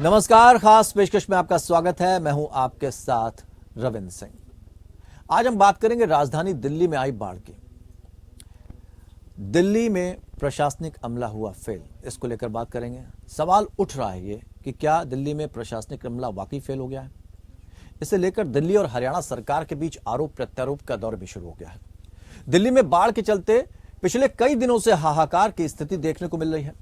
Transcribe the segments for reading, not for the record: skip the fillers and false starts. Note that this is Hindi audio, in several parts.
नमस्कार, खास पेशकश में आपका स्वागत है। मैं हूं आपके साथ रविंद्र सिंह। आज हम बात करेंगे राजधानी दिल्ली में आई बाढ़ की। दिल्ली में प्रशासनिक अमला हुआ फेल, इसको लेकर बात करेंगे। सवाल उठ रहा है ये कि क्या दिल्ली में प्रशासनिक अमला वाकई फेल हो गया है। इसे लेकर दिल्ली और हरियाणा सरकार के बीच आरोप प्रत्यारोप का दौर भी शुरू हो गया है। दिल्ली में बाढ़ के चलते पिछले कई दिनों से हाहाकार की स्थिति देखने को मिल रही है।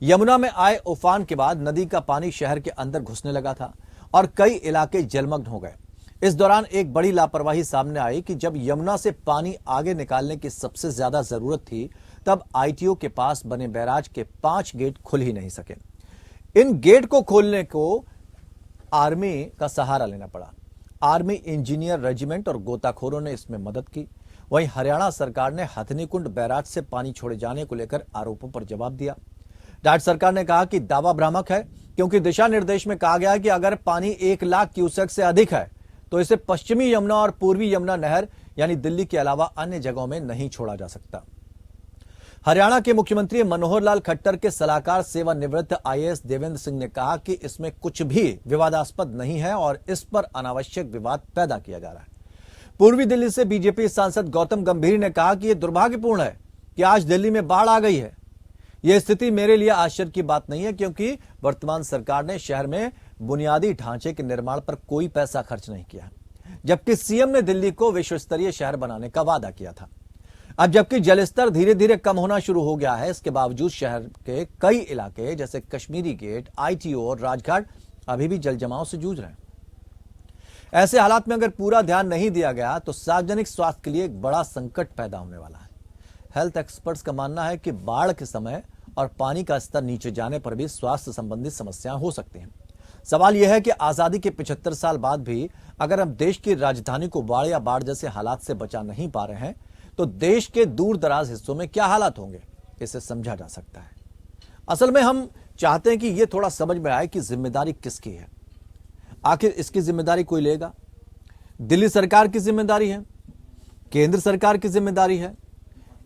यमुना में आए उफान के बाद नदी का पानी शहर के अंदर घुसने लगा था और कई इलाके जलमग्न हो गए। इस दौरान एक बड़ी लापरवाही सामने आई कि जब यमुना से पानी आगे निकालने की सबसे ज्यादा जरूरत थी, तब आईटीओ के पास बने बैराज के 5 गेट खुल ही नहीं सके। इन गेट को खोलने को आर्मी का सहारा लेना पड़ा। आर्मी इंजीनियर रेजिमेंट और गोताखोरों ने इसमें मदद की। वहीं हरियाणा सरकार ने हथनीकुंड बैराज से पानी छोड़े जाने को लेकर आरोपों पर जवाब दिया। राज्य सरकार ने कहा कि दावा भ्रामक है, क्योंकि दिशा निर्देश में कहा गया है कि अगर पानी 1 लाख क्यूसेक से अधिक है तो इसे पश्चिमी यमुना और पूर्वी यमुना नहर यानी दिल्ली के अलावा अन्य जगहों में नहीं छोड़ा जा सकता। हरियाणा के मुख्यमंत्री मनोहर लाल खट्टर के सलाहकार सेवानिवृत्त आईएएस देवेंद्र सिंह ने कहा कि इसमें कुछ भी विवादास्पद नहीं है और इस पर अनावश्यक विवाद पैदा किया जा रहा है। पूर्वी दिल्ली से बीजेपी सांसद गौतम गंभीर ने कहा कि यह दुर्भाग्यपूर्ण है कि आज दिल्ली में बाढ़ आ गई है। यह स्थिति मेरे लिए आश्चर्य की बात नहीं है, क्योंकि वर्तमान सरकार ने शहर में बुनियादी ढांचे के निर्माण पर कोई पैसा खर्च नहीं किया, जबकि सीएम ने दिल्ली को विश्व स्तरीय शहर बनाने का वादा किया था। अब जबकि जलस्तर धीरे धीरे कम होना शुरू हो गया है, इसके बावजूद शहर के कई इलाके जैसे कश्मीरी गेट, आईटीओ और राजघाट अभी भी जल जमाव से जूझ रहे हैं। ऐसे हालात में अगर पूरा ध्यान नहीं दिया गया तो सार्वजनिक स्वास्थ्य के लिए एक बड़ा संकट पैदा होने वाला है। हेल्थ एक्सपर्ट्स का मानना है कि बाढ़ के समय और पानी का स्तर नीचे जाने पर भी स्वास्थ्य संबंधी समस्याएं हो सकती हैं। सवाल यह है कि आजादी के 75 साल बाद भी अगर हम देश की राजधानी को बाढ़ या बाढ़ जैसे हालात से बचा नहीं पा रहे हैं, तो देश के दूर दराज हिस्सों में क्या हालात होंगे, इसे समझा जा सकता है। असल में हम चाहते हैं कि यह थोड़ा समझ में आए कि जिम्मेदारी किसकी है। आखिर इसकी जिम्मेदारी कोई लेगा? दिल्ली सरकार की जिम्मेदारी है, केंद्र सरकार की जिम्मेदारी है,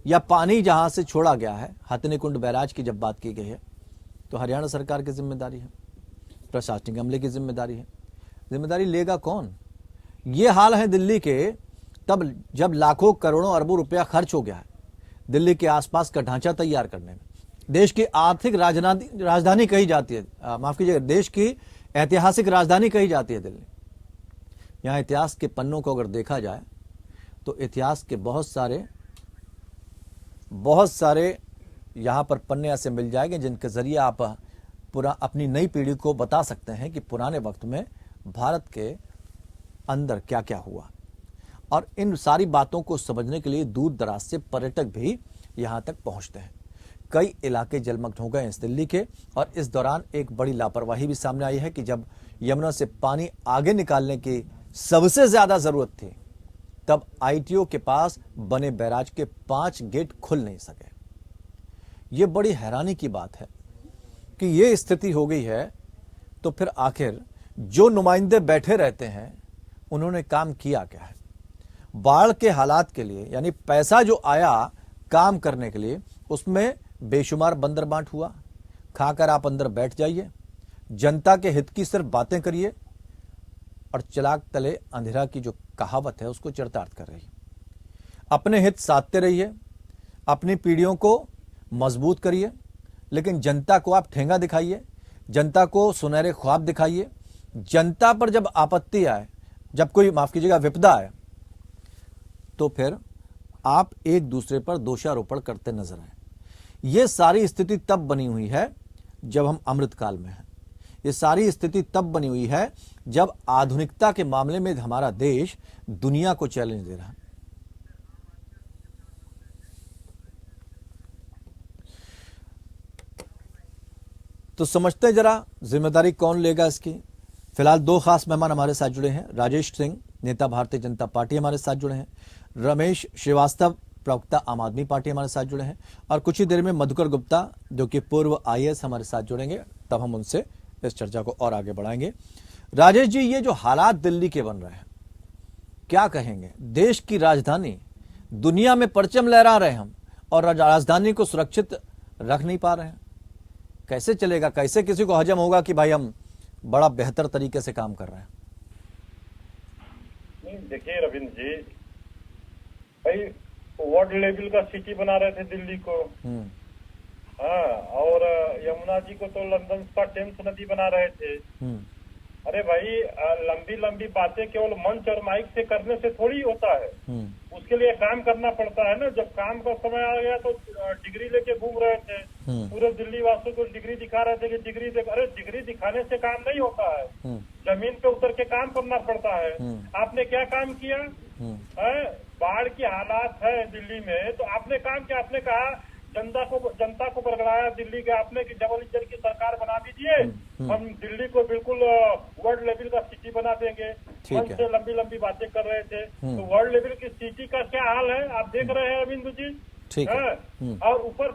या पानी जहां से छोड़ा गया है, हथनीकुंड बैराज की जब बात की गई है तो हरियाणा सरकार की जिम्मेदारी है, प्रशासनिक अमले की जिम्मेदारी है। जिम्मेदारी लेगा कौन? ये हाल है दिल्ली के तब जब लाखों करोड़ों अरबों रुपया खर्च हो गया है दिल्ली के आसपास का ढांचा तैयार करने में। देश की आर्थिक राजधानी कही जाती है, माफ कीजिएगा, देश की ऐतिहासिक राजधानी कही जाती है दिल्ली। यहां इतिहास के पन्नों को अगर देखा जाए तो इतिहास के बहुत सारे यहाँ पर पन्ने ऐसे मिल जाएंगे जिनके जरिए आप अपनी नई पीढ़ी को बता सकते हैं कि पुराने वक्त में भारत के अंदर क्या क्या हुआ। और इन सारी बातों को समझने के लिए दूर दराज से पर्यटक भी यहाँ तक पहुँचते हैं। कई इलाके जलमग्न हो गए इस दिल्ली के, और इस दौरान एक बड़ी लापरवाही भी सामने आई है कि जब यमुना से पानी आगे निकालने की सबसे ज्यादा जरूरत थी, तब आईटीओ के पास बने बैराज के 5 गेट खुल नहीं सके। यह बड़ी हैरानी की बात है कि यह स्थिति हो गई है, तो फिर आखिर जो नुमाइंदे बैठे रहते हैं उन्होंने काम किया क्या है? बाढ़ के हालात के लिए यानी पैसा जो आया काम करने के लिए, उसमें बेशुमार बंदर बांट हुआ। खाकर आप अंदर बैठ जाइए, जनता के हित की सिर्फ बातें करिए और चिराग तले अंधेरा की जो कहावत है उसको चरितार्थ कर रही है। अपने हित साधते रहिए, अपनी पीढ़ियों को मजबूत करिए, लेकिन जनता को आप ठेंगा दिखाइए, जनता को सुनहरे ख्वाब दिखाइए। जनता पर जब आपत्ति आए, जब कोई माफ कीजिएगा विपदा आए, तो फिर आप एक दूसरे पर दोषारोपण करते नजर आए। यह सारी स्थिति तब बनी हुई है जब हम अमृतकाल में हैं। ये सारी स्थिति तब बनी हुई है जब आधुनिकता के मामले में हमारा देश दुनिया को चैलेंज दे रहा है। तो समझते हैं जरा जिम्मेदारी कौन लेगा इसकी। फिलहाल 2 खास मेहमान हमारे साथ जुड़े हैं। राजेश सिंह, नेता भारतीय जनता पार्टी, हमारे साथ जुड़े हैं। रमेश श्रीवास्तव, प्रवक्ता आम आदमी पार्टी, हमारे साथ जुड़े हैं। और कुछ ही देर में मधुकर गुप्ता, जो कि पूर्व आईएएस, हमारे साथ जुड़ेंगे। तब हम उनसे इस चर्चा को और आगे बढ़ाएंगे। राजेश जी, ये जो हालात दिल्ली के बन रहे हैं, क्या कहेंगे? देश की राजधानी, दुनिया में परचम लहरा रहे हम, और राजधानी को सुरक्षित रख नहीं पा रहे हैं। कैसे चलेगा? कैसे किसी को हजम होगा कि भाई हम बड़ा बेहतर तरीके से काम कर रहे हैं? नहीं, देखिए रविंद्र जी, भाई वार्ड लेवल का सिटी बना रहे थे दिल्ली को। हाँ, और यमुना जी को तो लंदन का टेम्स नदी बना रहे थे। अरे भाई, लंबी लंबी बातें केवल मंच और माइक से करने से थोड़ी होता है। उसके लिए काम करना पड़ता है ना। जब काम का समय आ गया तो डिग्री लेके घूम रहे थे, पूरे दिल्ली वासियों को डिग्री दिखा रहे थे कि डिग्री देख। अरे डिग्री दिखाने से काम नहीं होता है, जमीन पे उतर के काम करना पड़ता है। आपने क्या काम किया है? बाढ़ की हालात है दिल्ली में, तो आपने काम किया। आपने कहा जनता को बरगड़ाया दिल्ली के आपने कि डबल इंजन की सरकार बना दीजिए, हम दिल्ली को बिल्कुल वर्ल्ड लेवल का सिटी बना देंगे। मन से लंबी लंबी बातें कर रहे थे। तो वर्ल्ड लेवल की सिटी का क्या हाल है आप देख रहे हैं अरविंद जी। ठीक है। और ऊपर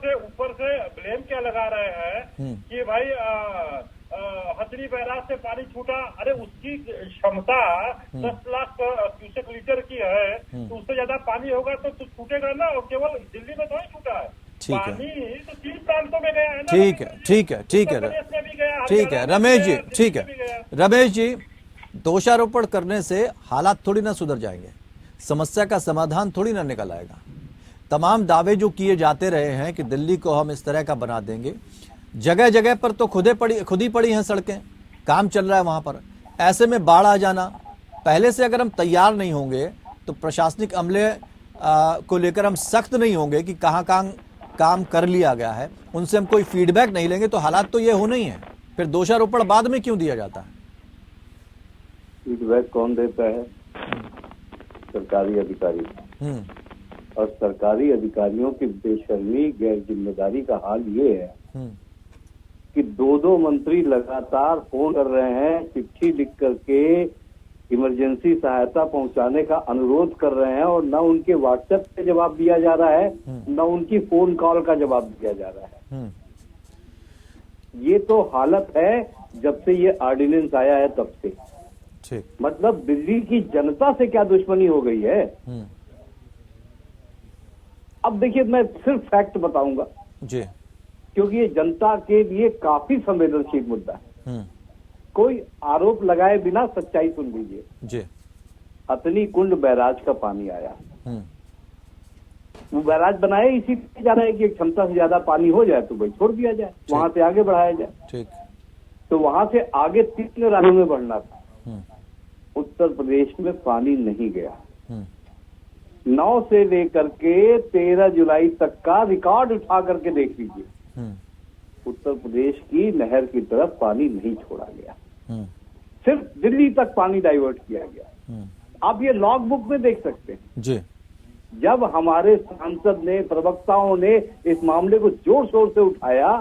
से ब्लेम क्या लगा रहे हैं कि भाई हथनी बैराज से पानी छूटा। अरे उसकी क्षमता 10 लाख क्यूसेक लीटर की है, तो उससे ज्यादा पानी होगा तो छूटेगा ना। और केवल दिल्ली में थोड़ी छूटा है पानी, तो 3 प्रांतों में गया है ना। ठीक है, ठीक है, ठीक है, ठीक है रमेश जी, ठीक है रमेश जी, दोषारोपण करने से हालात थोड़ी ना सुधर जाएंगे, समस्या का समाधान थोड़ी ना निकल आएगा। तमाम दावे जो किए जाते रहे हैं कि दिल्ली को हम इस तरह का बना देंगे, जगह जगह पर तो खुद ही पड़ी हैं सड़कें, काम चल रहा है वहां पर। ऐसे में बाढ़ आ जाना, पहले से अगर हम तैयार नहीं होंगे तो प्रशासनिक अमले को लेकर हम सख्त नहीं होंगे कि कहाँ कहाँ काम कर लिया गया है, उनसे हम कोई फीडबैक नहीं लेंगे, तो हालात तो ये होना ही है। फिर दोषारोपण बाद में क्यों दिया जाता है? फीडबैक कौन देता है? सरकारी अधिकारी। और सरकारी अधिकारियों की बेशर्मी, गैर जिम्मेदारी का हाल ये है कि 2 मंत्री लगातार फोन कर रहे हैं, चिट्ठी लिख करके इमरजेंसी सहायता पहुंचाने का अनुरोध कर रहे हैं, और न उनके व्हाट्सएप पे जवाब दिया जा रहा है, न उनकी फोन कॉल का जवाब दिया जा रहा है। ये तो हालत है जब से ये ऑर्डिनेंस आया है तब से। मतलब दिल्ली की जनता से क्या दुश्मनी हो गई है। अब देखिए, मैं सिर्फ फैक्ट बताऊंगा जी, क्योंकि ये जनता के लिए काफी संवेदनशील मुद्दा है। कोई आरोप लगाए बिना सच्चाई सुन लीजिए जी। हथनी कुंड बैराज का पानी आया, वो बैराज बनाए इसी जा रहा है कि क्षमता से ज्यादा पानी हो जाए तो भाई छोड़ दिया जाए, वहां से आगे बढ़ाया जाए। ठीक। तो वहां से आगे 3 राज्यों में बढ़ना था। उत्तर प्रदेश में पानी नहीं गया। 9 से लेकर के 13 जुलाई तक का रिकॉर्ड उठा करके देख लीजिए, उत्तर प्रदेश की नहर की तरफ पानी नहीं छोड़ा गया, सिर्फ दिल्ली तक पानी डाइवर्ट किया गया। आप ये लॉग बुक में देख सकते हैं जी। जब हमारे सांसद ने, प्रवक्ताओं ने इस मामले को जोर शोर से उठाया,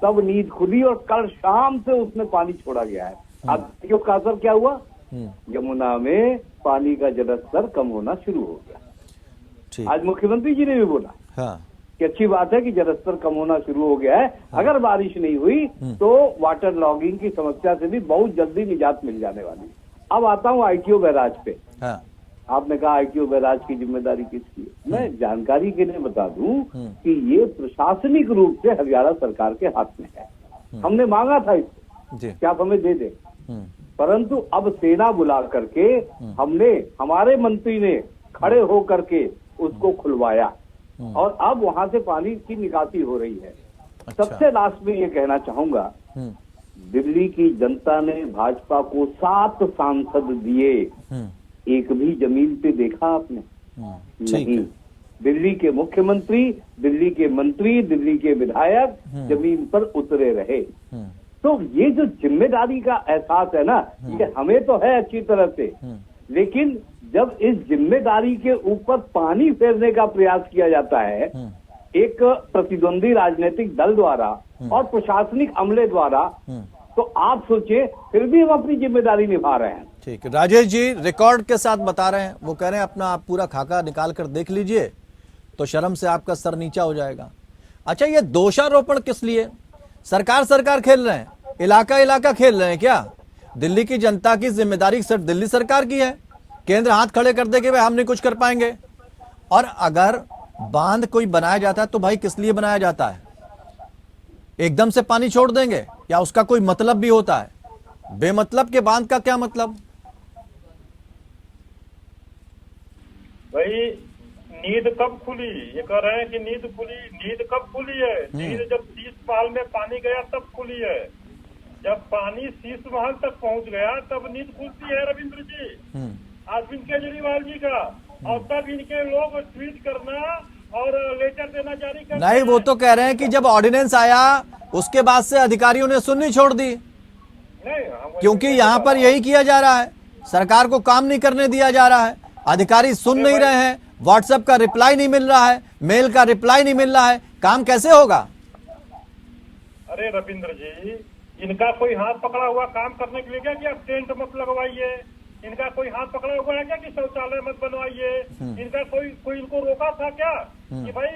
तब नींद खुली और कल शाम से उसमें पानी छोड़ा गया है। अब देखिए का असर क्या हुआ, यमुना में पानी का जलस्तर कम होना शुरू हो गया। आज मुख्यमंत्री जी ने भी बोला कि अच्छी बात है कि जलस्तर कम होना शुरू हो गया है, अगर बारिश नहीं हुई तो वाटर लॉगिंग की समस्या से भी बहुत जल्दी निजात मिल जाने वाली है। अब आता हूँ आईटीओ बैराज पे। आपने कहा आईटीओ बैराज की जिम्मेदारी किसकी है? मैं जानकारी के लिए बता दूं कि ये प्रशासनिक रूप से हरियाणा सरकार के हाथ में है। हमने मांगा था इसको कि आप हमें दे दें, परंतु अब सेना बुला करके हमने, हमारे मंत्री ने खड़े हो करके उसको खुलवाया और अब वहां से पानी की निकासी हो रही है। सबसे लास्ट में ये कहना चाहूंगा, दिल्ली की जनता ने भाजपा को 7 सांसद दिए, एक भी जमीन पे देखा आपने? नहीं। दिल्ली के मुख्यमंत्री, दिल्ली के मंत्री, दिल्ली के विधायक जमीन पर उतरे रहे। तो ये जो जिम्मेदारी का एहसास है ना, ये हमें तो है अच्छी तरह से, लेकिन जब इस जिम्मेदारी के ऊपर पानी फेरने का प्रयास किया जाता है एक प्रतिद्वंदी राजनीतिक दल द्वारा और प्रशासनिक अमले द्वारा, तो आप सोचिए फिर भी हम अपनी जिम्मेदारी निभा रहे हैं। ठीक है राजेश जी, रिकॉर्ड के साथ बता रहे हैं, वो कह रहे हैं अपना आप पूरा खाका निकाल कर देख लीजिए तो शर्म से आपका सर नीचा हो जाएगा। अच्छा, ये दोषारोपण किस लिए? सरकार खेल रहे हैं, इलाका खेल रहे हैं क्या? दिल्ली की जनता की जिम्मेदारी सिर्फ दिल्ली सरकार की है, केंद्र हाथ खड़े कर दे कि भाई हम नहीं कुछ कर पाएंगे। और अगर बांध कोई बनाया जाता है तो भाई किस लिए बनाया जाता है? एकदम से पानी छोड़ देंगे या उसका कोई मतलब भी होता है? बेमतलब के बांध का क्या मतलब? भाई नींद कब खुली? ये कह रहे हैं कि नींद खुली। नींद कब खुली है? नींद जब 30 साल में पानी गया तब खुली है। जब पानी शीश महल तक पहुंच गया तब नींद खुलती है रविंद्र जी, अरविंद केजरीवाल जी का। और तब इनके लोग ट्वीट करना और लेटर देना जारी करना। नहीं, वो तो कह रहे हैं कि जब ऑर्डिनेंस आया उसके बाद से अधिकारियों ने सुननी छोड़ दी, क्योंकि यहाँ पर यही किया जा रहा है, सरकार को काम नहीं करने दिया जा रहा है, अधिकारी सुन नहीं रहे हैं, व्हाट्सएप का रिप्लाई नहीं मिल रहा है, मेल का रिप्लाई नहीं मिल रहा है, काम कैसे होगा? अरे रविंद्र जी, इनका कोई हाथ पकड़ा हुआ काम करने के लिए क्या कि आप टेंट मत लगवाइए? इनका कोई हाथ पकड़ा हुआ है क्या कि शौचालय मत बनवाइए? इनका कोई इनको रोका था क्या कि भाई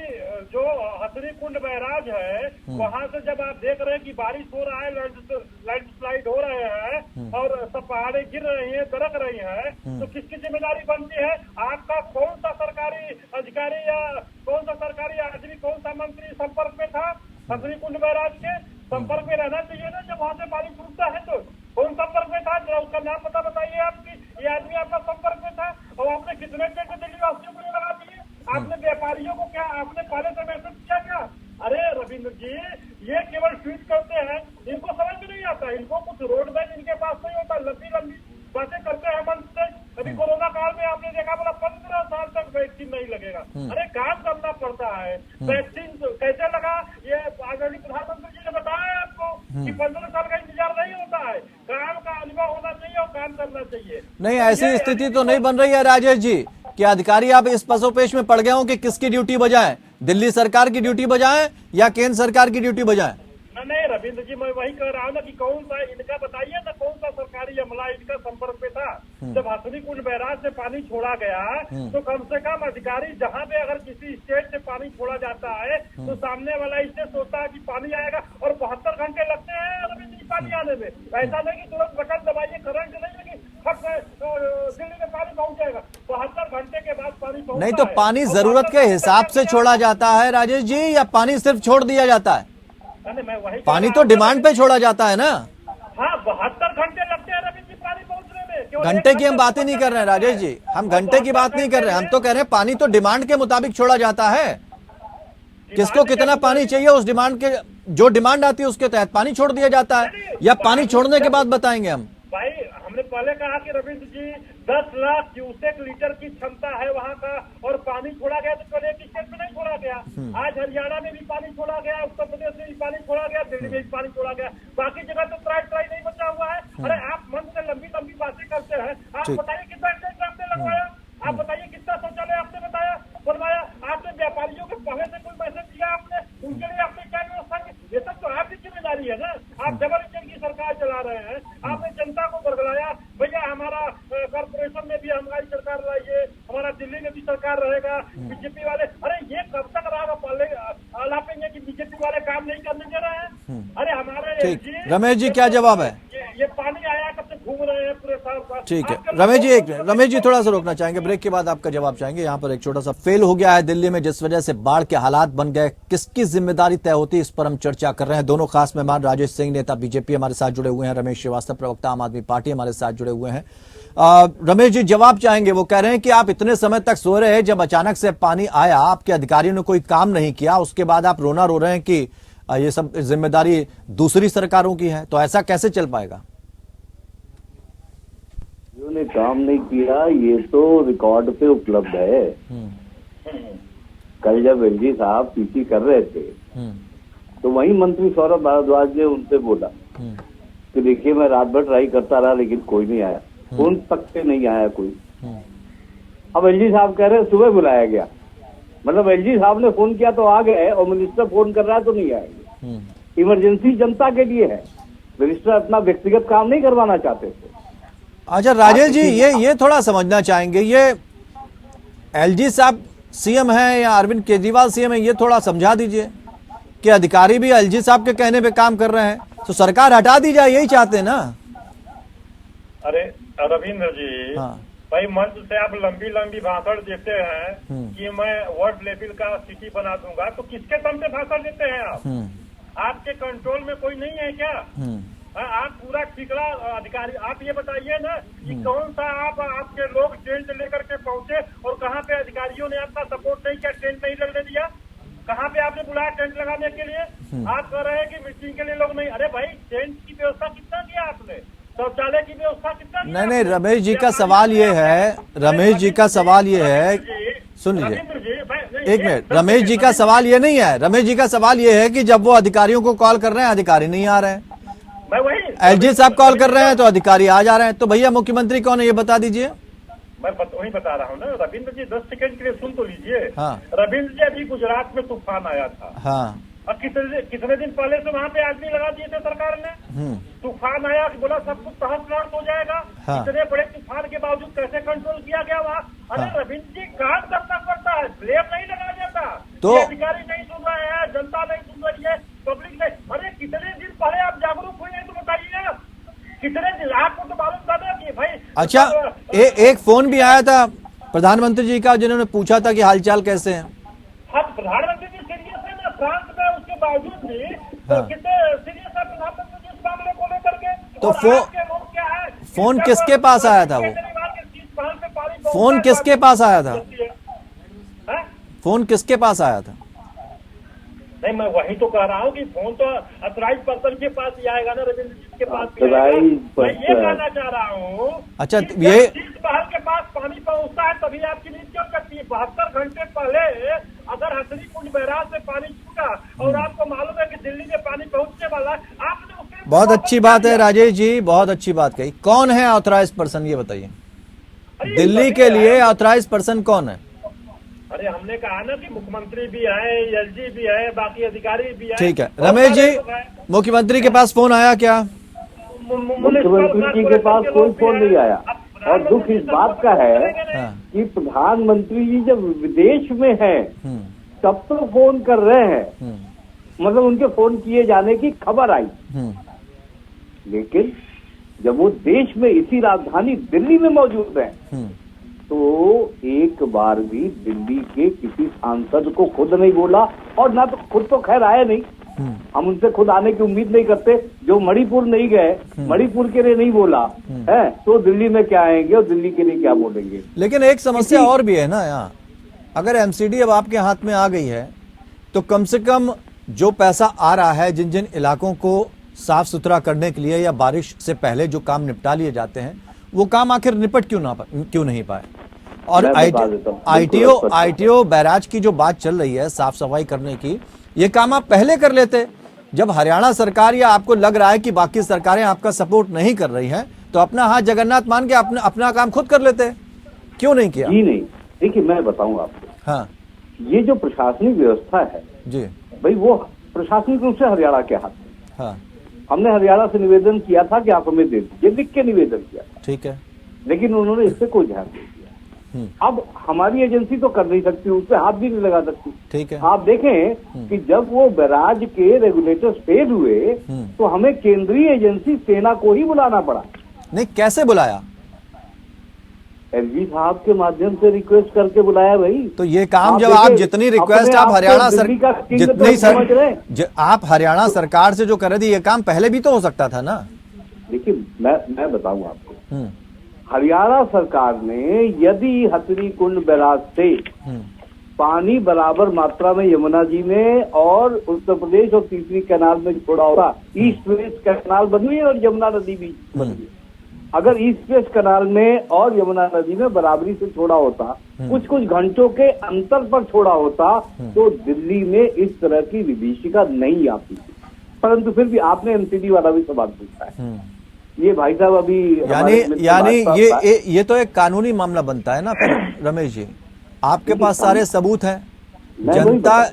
जो हथनी कुंड बैराज है वहां से जब आप देख रहे हैं कि बारिश हो रहा है, लैंडस्लाइड हो रहे हैं और सब पहाड़े गिर रही हैं, दरक रही हैं, तो किसकी जिम्मेदारी बनती है? आपका कौन सा सरकारी अधिकारी या कौन सा सरकारी आदमी, कौन सा मंत्री संपर्क में था हथनी कुंड बैराज के? संपर्क में रहना चाहिए ना जब वहां से पानी छूटता है। तो कौन संपर्क में था? जरा उसका नाम पता बताइए आपकी। ये आदमी आपका संपर्क में था और आपने कितने टेंट दिल्ली वासियों को लगा दिए? आपने व्यापारियों को क्या आपने पहले से मैसेज किया क्या? अरे रविंद्र जी, ये केवल ट्वीट करते हैं, इनको समझ में नहीं आता। इनको कुछ रोड मैप इनके पास नहीं होता, लंबी लंबी बातें करते हैं मन से। अभी कोरोना काल में आपने देखा बोला 15 साल तक वैक्सीन नहीं लगेगा। अरे काम करना पड़ता है। वैक्सीन कैसे लगा? ये आदरणीय प्रधानमंत्री जी ने बताया आपको कि 15 साल का इंतजार नहीं होता है, काम का अनुभव होना चाहिए और काम करना चाहिए। नहीं, ऐसी स्थिति तो नहीं बन रही है राजेश जी कि अधिकारी आप इस पसोपेश में पड़ गए हो कि किसकी ड्यूटी बजाएं, दिल्ली सरकार की ड्यूटी बजाएं या केंद्र सरकार की ड्यूटी बजाएं? नहीं रविंद्र जी, मैं वही कह रहा हूँ ना कि कौन सा इनका बताइए ना, कौन सा सरकारी अमला इनका संपर्क में था जब हथनी कुंड बैराज से पानी छोड़ा गया? तो कम से कम अधिकारी जहाँ पे अगर किसी स्टेट से पानी छोड़ा जाता है तो सामने वाला इससे सोचता है कि पानी आएगा और 72 घंटे लगते हैं रविंद्र जी पानी आने में। ऐसा नहीं कि तुरंत बटन दबाइए, करंट नहीं लगी, दिल्ली में पानी पहुंच जाएगा। 72 घंटे के बाद पानी पहुंचता है। नहीं तो पानी जरूरत के हिसाब से छोड़ा जाता है राजेश जी, या पानी सिर्फ छोड़ दिया जाता है? पानी तो डिमांड पे छोड़ा जाता है ना। हाँ, 72 घंटे लगते हैं रविंद्र जी पानी पहुंचने में। घंटे की हम बात ही नहीं कर रहे हैं राजेश जी, हम घंटे की बात नहीं कर रहे हैं, हम तो कह रहे हैं पानी तो डिमांड के मुताबिक छोड़ा जाता है। किसको कितना पानी चाहिए उस डिमांड के, जो डिमांड आती है उसके तहत पानी छोड़ दिया जाता है, या पानी छोड़ने के बाद बताएंगे हम? भाई हमने पहले कहा कि रविंद्र जी 10 लाख क्यूसेक लीटर की क्षमता है वहाँ का, और पानी छोड़ा गया तो पहले एक स्टेट में नहीं छोड़ा गया। आज हरियाणा में भी पानी छोड़ा गया, उत्तर प्रदेश में भी पानी छोड़ा गया, दिल्ली में भी पानी छोड़ा गया, बाकी जगह तो ट्राई नहीं बचा हुआ है। अरे आप मन से लंबी लंबी बातें करते हैं। आप बताइए कितना टेंट आपने लगवाया? आप बताइए कितना शौचालय आपने बनवाया? आपने व्यापारियों के पहले से कोई मैसेज दिया आपने? उनके लिए आपने क्या व्यवस्था की? ये सब तो आपकी जिम्मेदारी है ना। आप डबल इंजन की सरकार चला रहे हैं, आपने जनता को बरगलाया। भैया हमारा कॉर्पोरेशन में भी हमारी सरकार रही है, हमारा दिल्ली में भी सरकार रहेगा। बीजेपी वाले, अरे ये कब तक आलापेंगे कि बीजेपी वाले काम नहीं करने दे रहे हैं? अरे हमारे ठीक, रमेश जी क्या जवाब है? ये पानी आया कब से घूम रहे हैं पूरे साल। ठीक है रमेश जी थोड़ा सा रोकना चाहेंगे, ब्रेक के बाद आपका जवाब चाहेंगे। यहाँ पर एक छोटा सा फेल हो गया है दिल्ली में, जिस वजह से बाढ़ के हालात बन गए, किसकी जिम्मेदारी तय होती है, इस पर हम चर्चा कर रहे हैं। दोनों खास मेहमान राजेश सिंह नेता बीजेपी हमारे साथ जुड़े हुए हैं, रमेश श्रीवास्तव प्रवक्ता आम आदमी पार्टी हमारे साथ जुड़े हुए हैं। रमेश जी जवाब चाहेंगे, वो कह रहे हैं कि आप इतने समय तक सो रहे हैं, जब अचानक से पानी आया आपके अधिकारियों ने कोई काम नहीं किया, उसके बाद आप रोना रो रहे हैं कि ये सब जिम्मेदारी दूसरी सरकारों की है, तो ऐसा कैसे चल पाएगा? ने काम नहीं किया ये तो रिकॉर्ड पे उपलब्ध है। कल जब एलजी साहब पीसी कर रहे थे तो वही मंत्री सौरभ भारद्वाज ने उनसे बोला कि देखिए मैं रात भर ट्राई करता रहा लेकिन कोई नहीं आया, फोन तक से नहीं आया कोई। अब एलजी साहब कह रहे हैं सुबह बुलाया गया, मतलब एलजी साहब ने फोन किया तो आ गए और मिनिस्टर फोन कर रहा है तो नहीं आएंगे। इमरजेंसी जनता के लिए है, मिनिस्टर अपना व्यक्तिगत काम नहीं करवाना चाहते थे। अच्छा राजेश जी ये थोड़ा समझना चाहेंगे, ये एलजी साहब सीएम है या अरविंद केजरीवाल सीएम है, ये थोड़ा समझा दीजिए कि अधिकारी भी एलजी साहब के कहने पे काम कर रहे हैं, तो सरकार हटा दी जाए, यही चाहते हैं ना? अरे रविंद्र जी, हाँ। भाई मंच से आप लंबी लंबी भाषण देते हैं कि मैं वर्ल्ड लेवल का सिटी बना दूंगा, तो किसके दम पे भाषण देते हैं आप? आपके कंट्रोल में कोई नहीं है क्या? आप पूरा ठिकरा अधिकारी, आप ये बताइए ना कि कौन सा आपके लोग टेंट लेकर के पहुंचे और कहाँ पे अधिकारियों ने आपका सपोर्ट नहीं किया, टेंट नहीं लगने दिया, कहाँ पे आपने बुलाया टेंट लगाने के लिए? आप कह रहे हैं कि मीटिंग के लिए लोग नहीं, अरे भाई टेंट की व्यवस्था कितना किया आपने, शौचालय की व्यवस्था कितना किया? नहीं, रमेश जी का सवाल ये है, रमेश जी का सवाल ये है, सुन लीजिए एक मिनट, रमेश जी का सवाल ये नहीं है, रमेश जी का सवाल ये है कि जब वो अधिकारियों को कॉल कर रहे हैं अधिकारी नहीं आ रहे हैं, मैं वही एलजी साहब कॉल कर रहे हैं तो अधिकारी आ जा रहे हैं, तो भैया मुख्यमंत्री कौन है ये बता दीजिए। मैं वही बता रहा हूँ ना रविंद्र जी, 10 सेकंड के लिए सुन तो लीजिए। हाँ। रविंद्र जी, अभी गुजरात में तूफान आया था। हाँ। और कितने दिन पहले से वहाँ पे आदमी लगा दिए थे सरकार ने। तूफान आया कि बोला सब कुछ तहस नहस हो जाएगा। हाँ। इतने बड़े तूफान के बावजूद कैसे कंट्रोल किया गया वहाँ? अरे हाँ। रविंद्र जी, काम करना पड़ता है, ब्लेम नहीं लगा देता। तो ये अधिकारी नहीं सुन रहे हैं, जनता नहीं सुन रही है, पब्लिक नहीं। अरे कितने दिन पहले आप जागरूक हुए हैं तो बताइए आप, कितने दिन? आपको तो मालूम था ना कि भाई। अच्छा, एक फोन भी आया था प्रधानमंत्री जी का जिन्होंने पूछा था कि हालचाल कैसे हैं। हाँ, प्रधानमंत्री जी सीरियस है ना फ्रांस में, उसके बावजूद भी हाँ। कितने सीरियस है प्रधानमंत्री जी इस मामले को लेकर के। तो और आपके लोग क्या है, फोन किसके पास आया था वो? केजरीवाल के सीट पहाड़ पे पानी पहुंचा फोन है, किसके पास आया था? हाँ? फोन किसके पास आया था? नहीं, मैं वही तो कह रहा हूँ कि फोन तो अथराइज पर्सन के पास ही आएगा ना, रविंद्र जी के पास भी आएगा। मैं ये कहना चाह रहा हूँ। अच्छा, कि ये जब शीश महल के पास पानी पहुँचता है तभी आपकी नींद क्यों कटती है? 72 घंटे पहले अगर हथनी कुंड बैराज से पानी छूटा और आपको मालूम है कि दिल्ली में पानी पहुँचने वाला है, आपने उसके बहुत अच्छी बात है राजेश जी, बहुत अच्छी बात कही। कौन है ऑथराइज पर्सन ये बताइए, दिल्ली के लिए ऑथराइज पर्सन कौन है? अरे हमने कहा ना कि मुख्यमंत्री भी है, एलजी भी है, बाकी अधिकारी भी है। ठीक है रमेश जी, मुख्यमंत्री के पास फोन आया क्या? मुख्यमंत्री जी के पास कोई फोन नहीं आया। और दुख इस बात का है हाँ। कि प्रधानमंत्री जी जब विदेश में हैं तब तो फोन कर रहे हैं, मतलब उनके फोन किए जाने की खबर आई, लेकिन जब वो देश में इसी राजधानी दिल्ली में मौजूद हैं तो एक बार भी दिल्ली के किसी सांसद को खुद नहीं बोला, और ना तो खुद तो खैर आए नहीं, हम उनसे खुद आने की उम्मीद नहीं करते। जो मणिपुर नहीं गए, मणिपुर के लिए नहीं बोला है तो दिल्ली में क्या आएंगे और दिल्ली के लिए क्या बोलेंगे? लेकिन एक समस्या और भी है ना यहाँ, अगर एमसीडी अब आपके हाथ में आ गई है तो कम से कम जो पैसा आ रहा है जिन जिन इलाकों को साफ सुथरा करने के लिए या बारिश से पहले जो काम निपटा लिए जाते हैं वो काम आखिर निपट क्यों नहीं पाए? और आईटीओ बैराज की जो बात चल रही है साफ सफाई करने की, ये काम आप पहले कर लेते। जब हरियाणा सरकार या आपको लग रहा है कि बाकी सरकारें आपका सपोर्ट नहीं कर रही हैं तो अपना हाथ जगन्नाथ मान के अपना काम खुद कर लेते, क्यों नहीं किया? जी नहीं, देखिए मैं बताऊं आपको। हाँ, ये जो प्रशासनिक व्यवस्था है जी भाई, वो प्रशासनिक रूप से हरियाणा के हाथ में। हाँ, हमने हरियाणा से निवेदन किया था कि आप हमें दे दीजिए, लिख के निवेदन किया, ठीक है, लेकिन उन्होंने इस पे कोई ध्यान नहीं दिया। अब हमारी एजेंसी तो कर नहीं सकती, उस पर हाथ भी नहीं लगा सकती, ठीक है। आप देखें कि जब वो बैराज के रेगुलेटर्स फेल हुए तो हमें केंद्रीय एजेंसी सेना को ही बुलाना पड़ा। नहीं, कैसे बुलाया? एलजी साहब के माध्यम से रिक्वेस्ट करके बुलाया भाई। तो ये काम जब आप जितनी रिक्वेस्ट आप हरियाणा सरकार जितनी आप हरियाणा सरकार से जो कर रहे थे, ये काम पहले भी तो हो सकता था ना। देखिए मैं बताऊं आपको, हरियाणा सरकार ने यदि हथनी कुंड बैराज से पानी बराबर मात्रा में यमुना जी में और उत्तर प्रदेश और तीसरी कैनाल में छोड़ा होता, ईस्ट वेस्ट कैनाल बनी है और यमुना नदी भी बनी है, अगर ईस्ट वेस्ट कैनाल में और यमुना नदी में बराबरी से छोड़ा होता, कुछ घंटों के अंतर पर छोड़ा होता तो दिल्ली में इस तरह की विभीषिका नहीं आती थी। परंतु फिर भी आपने एमसीडी वाला भी सवाल पूछा है, ये भाई साहब अभी यानी ये तो एक कानूनी मामला बनता है ना फिर रमेश जी, आपके पास सारे सबूत हैं।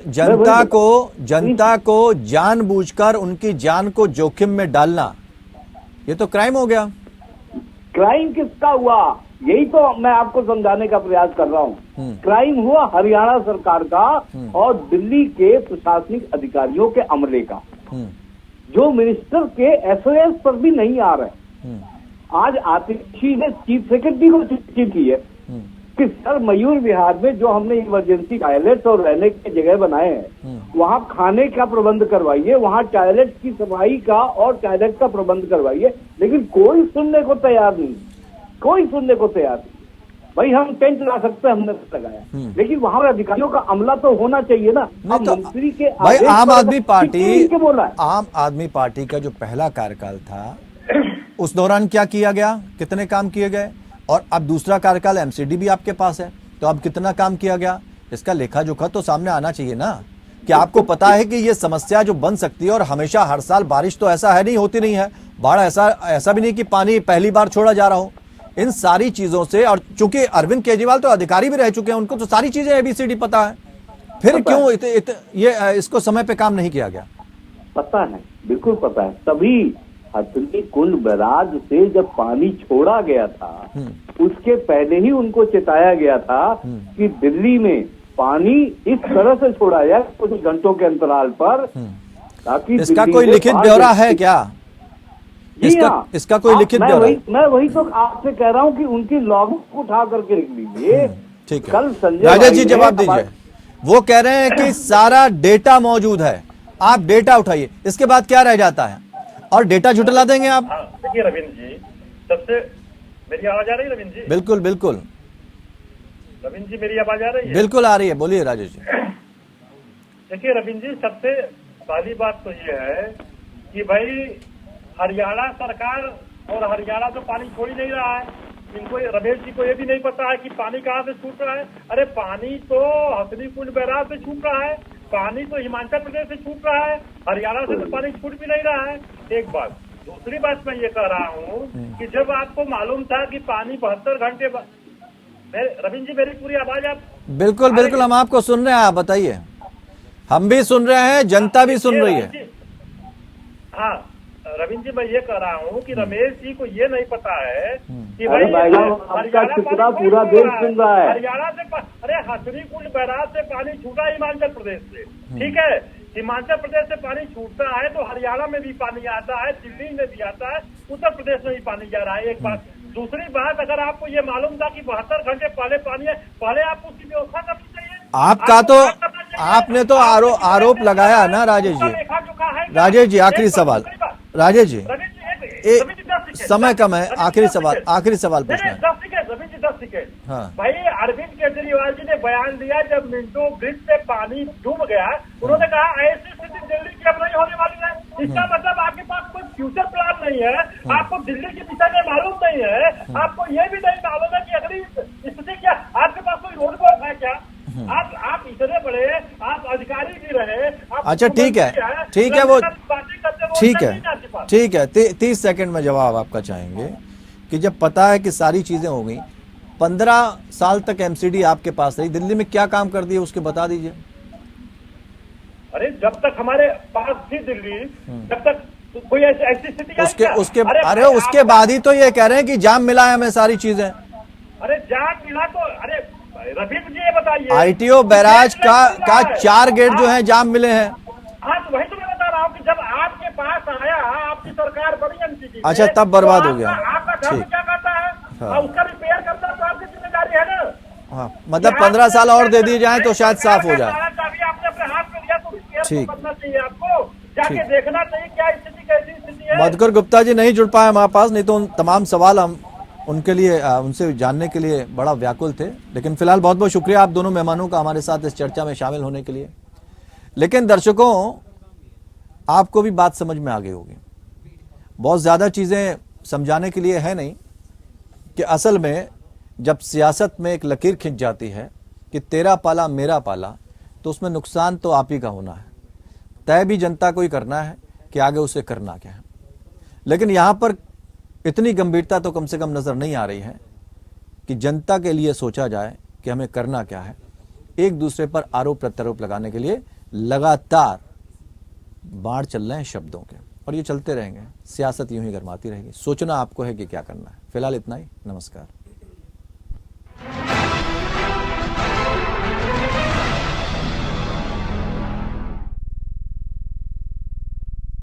जनता को जानबूझकर उनकी जान को जोखिम में डालना, ये तो क्राइम हो गया। क्राइम किसका हुआ, यही तो मैं आपको समझाने का प्रयास कर रहा हूँ। क्राइम हुआ हरियाणा सरकार का और दिल्ली के प्रशासनिक अधिकारियों के अमले का, जो मिनिस्टर के एसओएस पर भी नहीं आ रहे। आज आतिशी ने चीफ सेक्रेटरी को चिट्ठी की है कि सर मयूर विहार में जो हमने इमरजेंसी टॉयलेट्स और रहने की जगह बनाए हैं, वहाँ खाने का प्रबंध करवाइए, वहाँ टॉयलेट की सफाई का और टॉयलेट का प्रबंध करवाइए, लेकिन कोई सुनने को तैयार नहीं, कोई सुनने को तैयार नहीं। भाई हम टेंट ला सकते हैं, हमने लगाया, लेकिन वहाँ पर अधिकारियों का अमला तो होना चाहिए ना। नहीं तो मंत्री के भाई आदेश आम पर आदमी पार्टी, किसने के बोला है? आम आदमी पार्टी का जो पहला कार्यकाल था उस दौरान क्या किया गया, कितने काम किए गए, और अब दूसरा कार्यकाल एमसीडी भी आपके पास है, तो अब कितना काम किया गया, इसका लेखा जोखा तो सामने आना चाहिए ना। कि आपको पता है कि ये समस्या जो बन सकती है, और हमेशा हर साल बारिश तो ऐसा है नहीं, होती नहीं है, बाढ़ ऐसा भी नहीं कि पानी पहली बार छोड़ा जा रहा हो। इन सारी चीजों से, और चूंकि अरविंद केजरीवाल तो अधिकारी भी रह चुके हैं, उनको तो सारी चीजें एबीसीडी पता है, फिर क्यों ये इसको समय पे काम नहीं किया गया? पता है, बिल्कुल पता है। तभी हथनी कुंड बैराज से जब पानी छोड़ा गया था, उसके पहले ही उनको चेताया गया था कि दिल्ली में पानी इस तरह से छोड़ा जाए कुछ घंटों के अंतराल पर, ताकि इसका कोई लिखित ब्यौरा है क्या? इसका कोई लिखित ब्यौरा? मैं वही तो आपसे कह रहा हूँ कि उनकी लॉग उठा करके लिख लीजिए। ठीक है, कल संजय राजेश भाई जी ने जवाब दीजिए। वो कह रहे हैं कि सारा डेटा मौजूद है, आप डेटा उठाइए, इसके बाद क्या रह जाता है, और डेटा झुटला देंगे आप? देखिए रविंद्र जी, सबसे मेरी आवाज आ रही है रविंद्र जी? बिल्कुल बिल्कुल रविंद्र जी मेरी आवाज आ रही है? बिल्कुल आ रही है, बोलिए राजेश जी। देखिए रविंद्र जी, सबसे पहली बात तो ये है कि भाई हरियाणा सरकार और हरियाणा तो पानी छोड़ ही नहीं रहा है। इनको, रमेश जी को ये भी नहीं पता है कि पानी कहाँ से छूट रहा है। अरे पानी तो हथनी कुंड बैराज से छूट रहा है, पानी तो हिमाचल प्रदेश से छूट रहा है, हरियाणा से तो पानी छूट भी नहीं रहा है। एक बात। दूसरी बात मैं ये कह रहा हूँ कि जब आपको मालूम था कि पानी 72 घंटे, रविंद्र जी मेरी पूरी आवाज आप? बिल्कुल बिल्कुल, हम आपको सुन रहे हैं, आप बताइए। हम भी सुन रहे हैं, जनता भी सुन रही है। हाँ रविंद्र जी, मैं ये कह रहा हूँ कि रमेश जी को ये नहीं पता है कि अरे भाई हरियाणा पूरा देश सुन रहा है। हरियाणा से, अरे हथनी कुंड बैराज से पानी छूटा हिमाचल प्रदेश से, ठीक है, हिमाचल प्रदेश से पानी छूटता है तो हरियाणा में भी पानी आता है, दिल्ली में भी आता है, उत्तर प्रदेश में भी पानी जा रहा है। एक बात। दूसरी बात, अगर आपको ये मालूम था कि 72 घंटे पहले पानी है, पहले आपको उसकी व्यवस्था करनी चाहिए। आपका तो, आपने तो आरोप लगाया ना राजेश जी। राजेश जी आखिरी सवाल, राजेश जी समय कम है, आखिरी सवाल पूछना है। 10 सेकेंड रविंद्र जी, 10 सेकेंड। हाँ। भाई अरविंद केजरीवाल जी ने बयान दिया जब मिंटो ब्रिज पे पानी डूब गया, उन्होंने कहा ऐसी स्थिति दिल्ली की अब नहीं होने वाली है। इसका मतलब आपके पास कोई फ्यूचर प्लान नहीं है, आपको दिल्ली की दिशा में मालूम नहीं है, आपको ये भी नहीं मालूम है कि अगली स्थिति क्या, आपके पास कोई रोड मैप है क्या? आप इतने बड़े, आप अधिकारी भी रहे। अच्छा ठीक है, ठीक है, वो ठीक है, ठीक है। 30 सेकंड में जवाब आपका चाहेंगे कि जब पता है कि सारी चीजें हो गई, 15 साल तक एमसीडी आपके पास रही, दिल्ली में क्या काम कर दिए उसके बता दीजिए। अरे जब तक हमारे पास थी दिल्ली, जब तक कोई ऐसी स्थिति उसके बाद ही तो ये कह रहे हैं कि जाम मिला है हमें सारी चीजें। अरे जाम मिला तो, अरे रफीक जी ये बताइए, आईटीओ बैराज का 4 गेट जो है जाम मिले हैं। हाँ तो वही तो मैं बता रहा हूँ कि जब आपके पास आया, आपकी सरकार बड़ी एमसीडी, अच्छा तब बर्बाद हो गया। आपका काम क्या करता है? हाँ। उसका रिपेयर करता है तो आपकी जिम्मेदारी है ना। हाँ, मतलब 15 साल और दे दिए जाएं तो शायद साफ हो जाए। आपने अपने हाथ में लिया तो ठीक, करना चाहिए, आपको जाके देखना चाहिए क्या स्थिति, कैसी स्थिति है। मधुकर गुप्ता जी नहीं जुड़ पाए हमारे पास, नहीं तो तमाम सवाल हम उनके लिए, उनसे जानने के लिए बड़ा व्याकुल थे। लेकिन फिलहाल बहुत बहुत शुक्रिया आप दोनों मेहमानों का हमारे साथ इस चर्चा में शामिल होने के लिए। लेकिन दर्शकों, आपको भी बात समझ में आ गई होगी, बहुत ज़्यादा चीज़ें समझाने के लिए है नहीं कि असल में जब सियासत में एक लकीर खिंच जाती है कि तेरा पाला मेरा पाला, तो उसमें नुकसान तो आप ही का होना है। तय भी जनता को ही करना है कि आगे उसे करना क्या है। लेकिन यहाँ पर इतनी गंभीरता तो कम से कम नज़र नहीं आ रही है कि जनता के लिए सोचा जाए कि हमें करना क्या है। एक दूसरे पर आरोप प्रत्यारोप लगाने के लिए लगातार बाढ़ चल रहे हैं शब्दों के, और ये चलते रहेंगे। सियासत यूं ही गरमाती रहेगी। सोचना आपको है कि क्या करना है। फिलहाल इतना ही, नमस्कार।